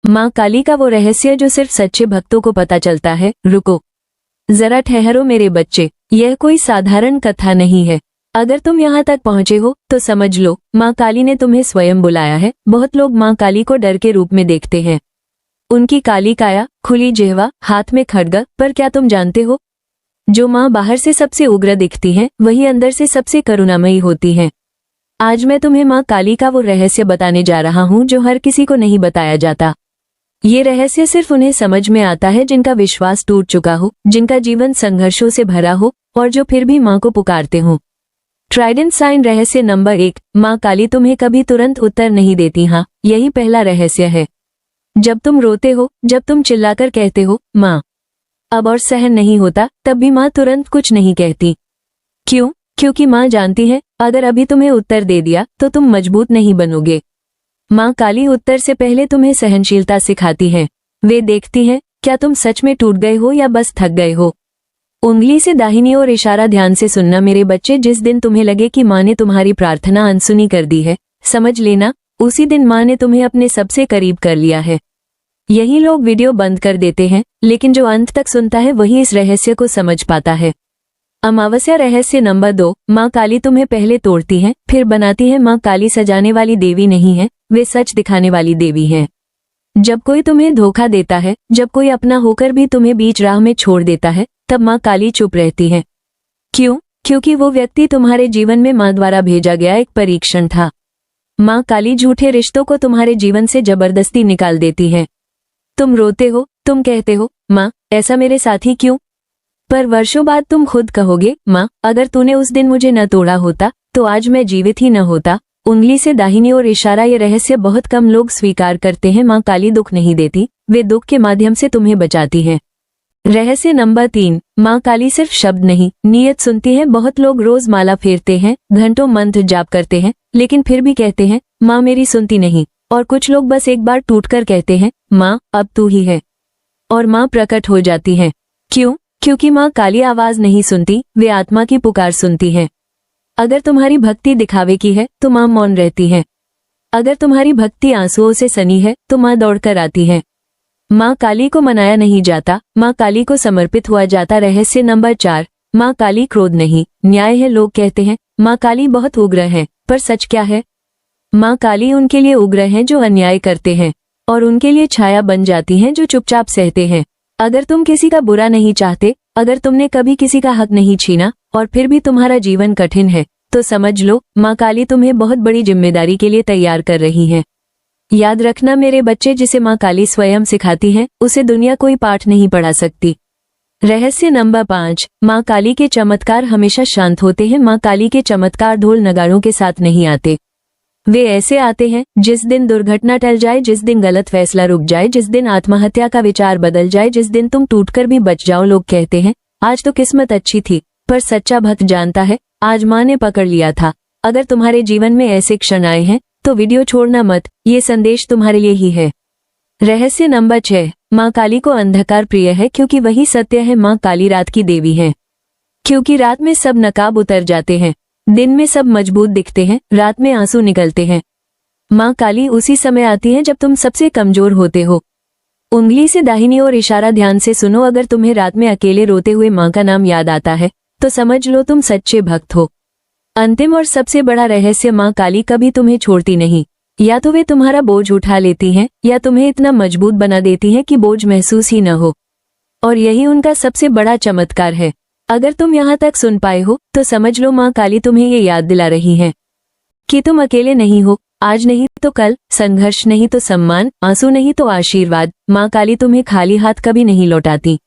माँ काली का वो रहस्य जो सिर्फ सच्चे भक्तों को पता चलता है। रुको, जरा ठहरो मेरे बच्चे, यह कोई साधारण कथा नहीं है। अगर तुम यहाँ तक पहुँचे हो तो समझ लो माँ काली ने तुम्हें स्वयं बुलाया है। बहुत लोग माँ काली को डर के रूप में देखते हैं, उनकी काली काया, खुली जिह्वा, हाथ में खड्ग, पर क्या तुम जानते हो, जो माँ बाहर से सबसे उग्र दिखती हैं, वही अंदर से सबसे करुणामयी होती हैं। आज मैं तुम्हें माँ काली का वो रहस्य बताने जा रहा हूँ जो हर किसी को नहीं बताया जाता। ये रहस्य सिर्फ उन्हें समझ में आता है जिनका विश्वास टूट चुका हो, जिनका जीवन संघर्षों से भरा हो और जो फिर भी माँ को पुकारते हो। ट्राइडेंट साइन रहस्य नंबर 1, माँ काली तुम्हें कभी तुरंत उत्तर नहीं देती। हाँ, यही पहला रहस्य है। जब तुम रोते हो, जब तुम चिल्लाकर कहते हो माँ अब और सहन नहीं होता, तब भी माँ तुरंत कुछ नहीं कहती। क्यों? क्योंकि माँ जानती है अगर अभी तुम्हें उत्तर दे दिया तो तुम मजबूत नहीं बनोगे। माँ काली उत्तर से पहले तुम्हें सहनशीलता सिखाती हैं। वे देखती हैं क्या तुम सच में टूट गए हो या बस थक गए हो। उंगली से दाहिनी ओर इशारा ध्यान से सुनना मेरे बच्चे। जिस दिन तुम्हें लगे कि माँ ने तुम्हारी प्रार्थना अनसुनी कर दी है, समझ लेना उसी दिन माँ ने तुम्हें अपने सबसे करीब कर लिया है। यही लोग वीडियो बंद कर देते हैं, लेकिन जो अंत तक सुनता है वही इस रहस्य को समझ पाता है। अमावस्या रहस्य नंबर 2, माँ काली तुम्हें पहले तोड़ती है फिर बनाती है। माँ काली सजाने वाली देवी नहीं है, वे सच दिखाने वाली देवी हैं। जब कोई तुम्हें धोखा देता है, जब कोई अपना होकर भी तुम्हें बीच राह में छोड़ देता है, तब माँ काली चुप रहती है। क्यों? क्योंकि वो व्यक्ति तुम्हारे जीवन में माँ द्वारा भेजा गया एक परीक्षण था। माँ काली झूठे रिश्तों को तुम्हारे जीवन से जबरदस्ती निकाल देती है। तुम रोते हो, तुम कहते हो माँ ऐसा मेरे साथ ही क्यों, पर वर्षों बाद तुम खुद कहोगे माँ अगर तूने उस दिन मुझे न तोड़ा होता तो आज मैं जीवित ही न होता। उंगली से दाहिनी ओर इशारा। ये रहस्य बहुत कम लोग स्वीकार करते हैं। माँ काली दुख नहीं देती, वे दुख के माध्यम से तुम्हें बचाती है। रहस्य नंबर 3, माँ काली सिर्फ शब्द नहीं, नियत सुनती है। बहुत लोग रोज माला फेरते हैं, घंटों मंत्र जाप करते हैं, लेकिन फिर भी कहते हैं माँ मेरी सुनती नहीं। और कुछ लोग बस एक बार टूटकर कहते हैं माँ अब तू ही है, और माँ प्रकट हो जाती है। क्यों? क्योंकि माँ काली आवाज नहीं सुनती, वे आत्मा की पुकार सुनती है। अगर तुम्हारी भक्ति दिखावे की है तो माँ मौन रहती है। अगर तुम्हारी भक्ति आंसुओं से सनी है तो माँ दौड़कर आती है। माँ काली को मनाया नहीं जाता, माँ काली को समर्पित हुआ जाता। रहस्य नंबर 4, माँ काली क्रोध नहीं, न्याय है। लोग कहते हैं माँ काली बहुत उग्र है, पर सच क्या है? माँ काली उनके लिए उग्र हैं जो अन्याय करते हैं, और उनके लिए छाया बन जाती हैं जो चुपचाप सहते हैं। अगर तुम किसी का बुरा नहीं चाहते, अगर तुमने कभी किसी का हक नहीं छीना और फिर भी तुम्हारा जीवन कठिन है, तो समझ लो माँ काली तुम्हें बहुत बड़ी जिम्मेदारी के लिए तैयार कर रही है। याद रखना मेरे बच्चे, जिसे माँ काली स्वयं सिखाती है उसे दुनिया कोई पाठ नहीं पढ़ा सकती। रहस्य नंबर 5, माँ काली के चमत्कार हमेशा शांत होते हैं। माँ काली के चमत्कार ढोल नगाड़ों के साथ नहीं आते, वे ऐसे आते हैं जिस दिन दुर्घटना टल जाए, जिस दिन गलत फैसला रुक जाए, जिस दिन आत्महत्या का विचार बदल जाए, जिस दिन तुम टूटकर भी बच जाओ। लोग कहते हैं आज तो किस्मत अच्छी थी, पर सच्चा भक्त जानता है आज माँ ने पकड़ लिया था। अगर तुम्हारे जीवन में ऐसे क्षण आए हैं तो वीडियो छोड़ना मत, ये संदेश तुम्हारे लिए ही है। रहस्य नंबर 6, माँ काली को अंधकार प्रिय है क्योंकि वही सत्य है। माँ काली रात की देवी है, क्योंकि रात में सब नकाब उतर जाते हैं, दिन में सब मजबूत दिखते हैं, रात में आंसू निकलते हैं। माँ काली उसी समय आती है जब तुम सबसे कमजोर होते हो। उंगली से दाहिनी ओर इशारा ध्यान से सुनो। अगर तुम्हें रात में अकेले रोते हुए माँ का नाम याद आता है तो समझ लो तुम सच्चे भक्त हो। अंतिम और सबसे बड़ा रहस्य, माँ काली कभी तुम्हें छोड़ती नहीं। या तो वे तुम्हारा बोझ उठा लेती हैं या तुम्हें इतना मजबूत बना देती हैं कि बोझ महसूस ही न हो, और यही उनका सबसे बड़ा चमत्कार है। अगर तुम यहाँ तक सुन पाए हो तो समझ लो माँ काली तुम्हें ये याद दिला रही है कि तुम अकेले नहीं हो। आज नहीं तो कल, संघर्ष नहीं तो सम्मान, आंसू नहीं तो आशीर्वाद। माँ काली तुम्हें खाली हाथ कभी नहीं लौटाती।